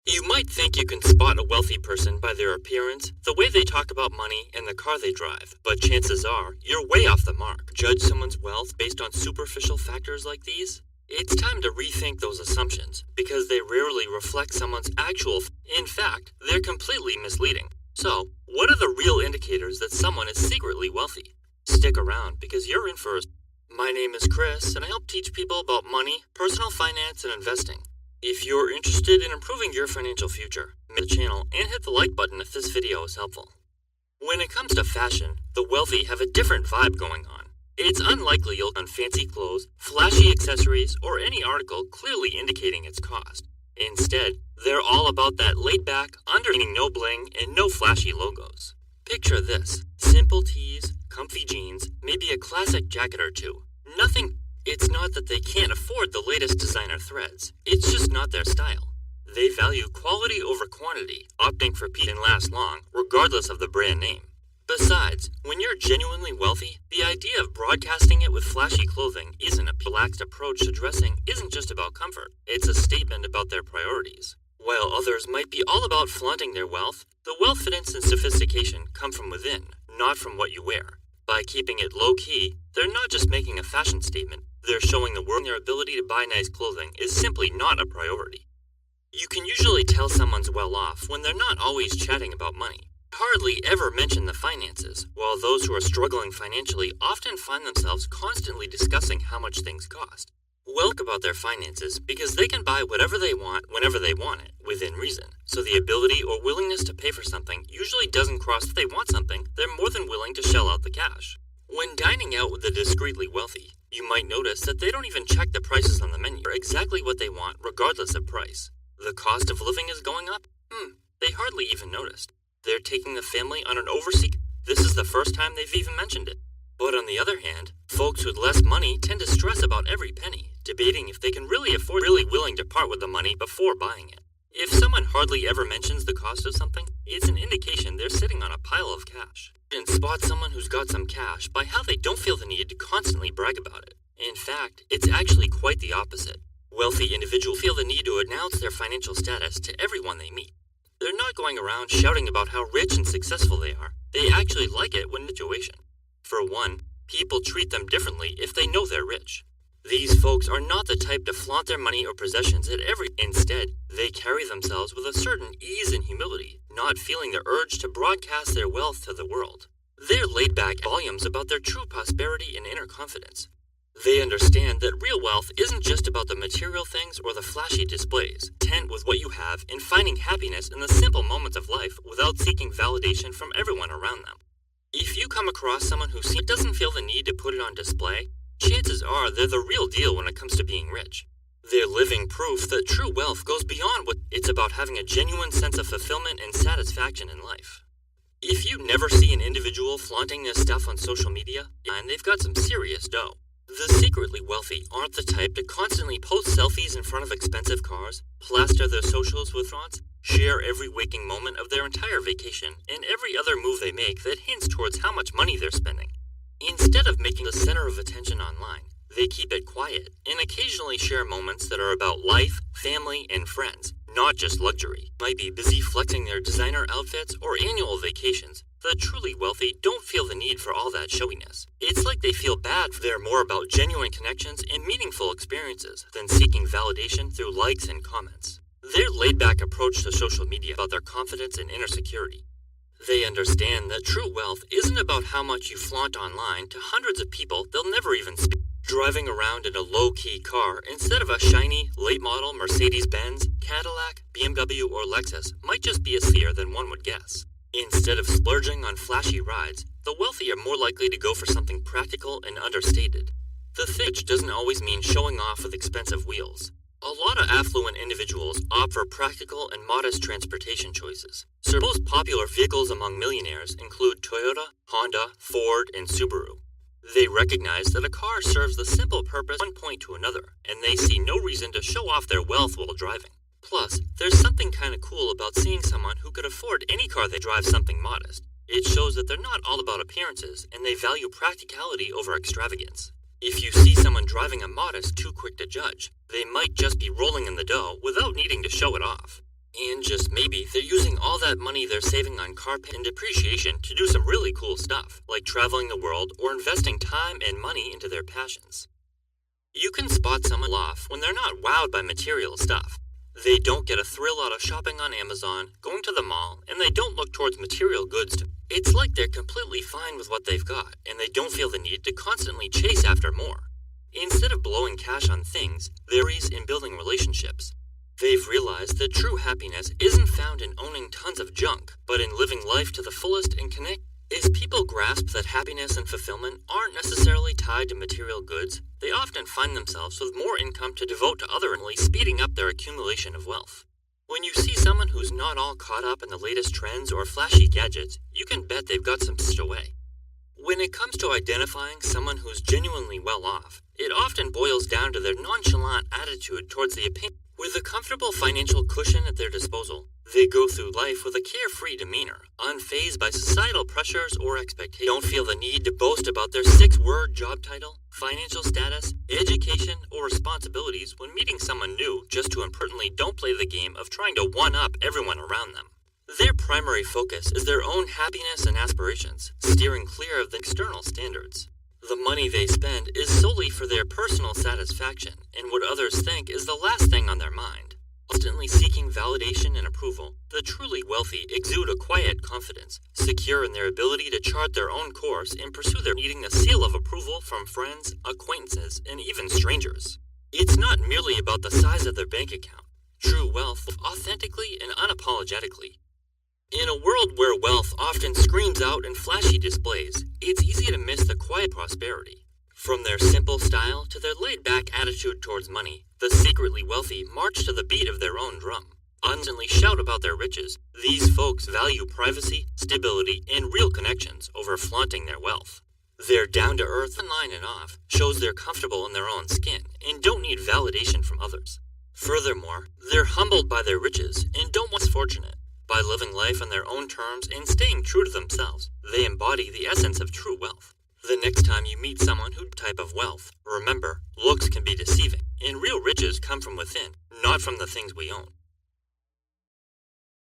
You might think you can spot a wealthy person by their appearance, the way they talk about money, and the car they drive, but chances are you're way off the mark. Judge someone's wealth based on superficial factors like these? It's time to rethink those assumptions, because they rarely reflect someone's in fact, they're completely misleading. So, what are the real indicators that someone is secretly wealthy? Stick around, because you're in for a... My name is Chris, and I help teach people about money, personal finance, and investing. If you're interested in improving your financial future, hit the channel and hit the like button if this video is helpful. When it comes to fashion, the wealthy have a different vibe going on. It's unlikely you'll find fancy clothes, flashy accessories, or any article clearly indicating its cost. Instead, they're all about that laid-back, meaning no bling and no flashy logos. Picture this: simple tees, comfy jeans, maybe a classic jacket or two. Nothing. It's not that they can't afford the latest designer threads. It's just not their style. They value quality over quantity, opting for and last long, regardless of the brand name. Besides, when you're genuinely wealthy, the idea of broadcasting it with flashy clothing isn't a relaxed approach to dressing isn't just about comfort. It's a statement about their priorities. While others might be all about flaunting their wealth, the confidence and sophistication come from within, not from what you wear. By keeping it low-key, they're not just making a fashion statement, they're showing the world their ability to buy nice clothing is simply not a priority. You can usually tell someone's well off when they're not always chatting about money. Hardly ever mention the finances, while those who are struggling financially often find themselves constantly discussing how much things cost. About their finances because they can buy whatever they want whenever they want it, within reason. So the ability or willingness to pay for something usually doesn't cross. If they want something, they're more than willing to shell out the cash. When dining out with the discreetly wealthy, you might notice that they don't even check the prices on the menu for exactly what they want regardless of price. The cost of living is going up? They hardly even noticed. They're taking the family on an overseas. This is the first time they've even mentioned it. But on the other hand, folks with less money tend to stress about every penny, debating if they can really afford, willing to part with the money before buying it. If someone hardly ever mentions the cost of something, it's an indication they're sitting on a pile of cash. And spot someone who's got some cash by how they don't feel the need to constantly brag about it. In fact, it's actually quite the opposite. Wealthy individuals feel the need to announce their financial status to everyone they meet. They're not going around shouting about how rich and successful they are. They actually like it when situation. For one, people treat them differently if they know they're rich. These folks are not the type to flaunt their money or possessions at every... Instead, they carry themselves with a certain ease and humility, not feeling the urge to broadcast their wealth to the world. They're laid back volumes about their true prosperity and inner confidence. They understand that real wealth isn't just about the material things or the flashy displays. Content with what you have and finding happiness in the simple moments of life without seeking validation from everyone around them. If you come across someone who doesn't feel the need to put it on display, chances are they're the real deal when it comes to being rich. They're living proof that true wealth goes beyond what it's about having a genuine sense of fulfillment and satisfaction in life. If you never see an individual flaunting their stuff on social media, and they've got some serious dough. The secretly wealthy aren't the type to constantly post selfies in front of expensive cars, plaster their socials with fronts, share every waking moment of their entire vacation and every other move they make that hints towards how much money they're spending. Instead of making the center of attention online, they keep it quiet and occasionally share moments that are about life, family, and friends, not just luxury. Might be busy flexing their designer outfits or annual vacations. The truly wealthy don't feel the need for all that showiness. It's like they feel bad. They're more about genuine connections and meaningful experiences than seeking validation through likes and comments. Their laid-back approach to social media about their confidence and inner security. They understand that true wealth isn't about how much you flaunt online to hundreds of people they'll never even speak. Driving around in a low-key car instead of a shiny, late-model Mercedes-Benz, Cadillac, BMW, or Lexus might just be easier than one would guess. Instead of splurging on flashy rides, the wealthy are more likely to go for something practical and understated. The which doesn't always mean showing off with expensive wheels. A lot of affluent individuals opt for practical and modest transportation choices. So most popular vehicles among millionaires include Toyota, Honda, Ford, and Subaru. They recognize that a car serves the simple purpose from one point to another, and they see no reason to show off their wealth while driving. Plus, there's something kind of cool about seeing someone who could afford any car they drive something modest. It shows that they're not all about appearances, and they value practicality over extravagance. If you see someone driving a modest too quick to judge, they might just be rolling in the dough without needing to show it off. And just maybe, they're using all that money they're saving on car pay and depreciation to do some really cool stuff, like traveling the world or investing time and money into their passions. You can spot someone off when they're not wowed by material stuff. They don't get a thrill out of shopping on Amazon, going to the mall, and they don't look towards material goods. It's like they're completely fine with what they've got, and they don't feel the need to constantly chase after more. Instead of blowing cash on things, they're in building relationships. They've realized that true happiness isn't found in owning tons of junk, but in living life to the fullest and connect. As people grasp that happiness and fulfillment aren't necessarily tied to material goods, they often find themselves with more income to devote to otherly speeding up their accumulation of wealth. When you see someone who's not all caught up in the latest trends or flashy gadgets, you can bet they've got some stowed away. When it comes to identifying someone who's genuinely well off, it often boils down to their nonchalant attitude towards the opinion. With a comfortable financial cushion at their disposal, they go through life with a carefree demeanor, unfazed by societal pressures or expectations. Don't feel the need to boast about their 6-word job title, financial status, education, or responsibilities when meeting someone new just to impertinently don't play the game of trying to one-up everyone around them. Their primary focus is their own happiness and aspirations, steering clear of the external standards. The money they spend is solely for their personal satisfaction, and what others think is the last thing on their mind. Constantly seeking validation and approval, the truly wealthy exude a quiet confidence, secure in their ability to chart their own course and pursue their needing the seal of approval from friends, acquaintances, and even strangers. It's not merely about the size of their bank account. True wealth, authentically and unapologetically. In a world where wealth often screams out in flashy displays, it's easy to miss the quiet prosperity. From their simple style to their laid-back attitude towards money, the secretly wealthy march to the beat of their own drum. Constantly shout about their riches. These folks value privacy, stability, and real connections over flaunting their wealth. Their down-to-earth and line it off shows they're comfortable in their own skin and don't need validation from others. Furthermore, they're humbled by their riches and don't want fortunate. By living life on their own terms and staying true to themselves, they embody the essence of true wealth. The next time you meet someone who type of wealth, remember, looks can be deceiving, and real riches come from within, not from the things we own.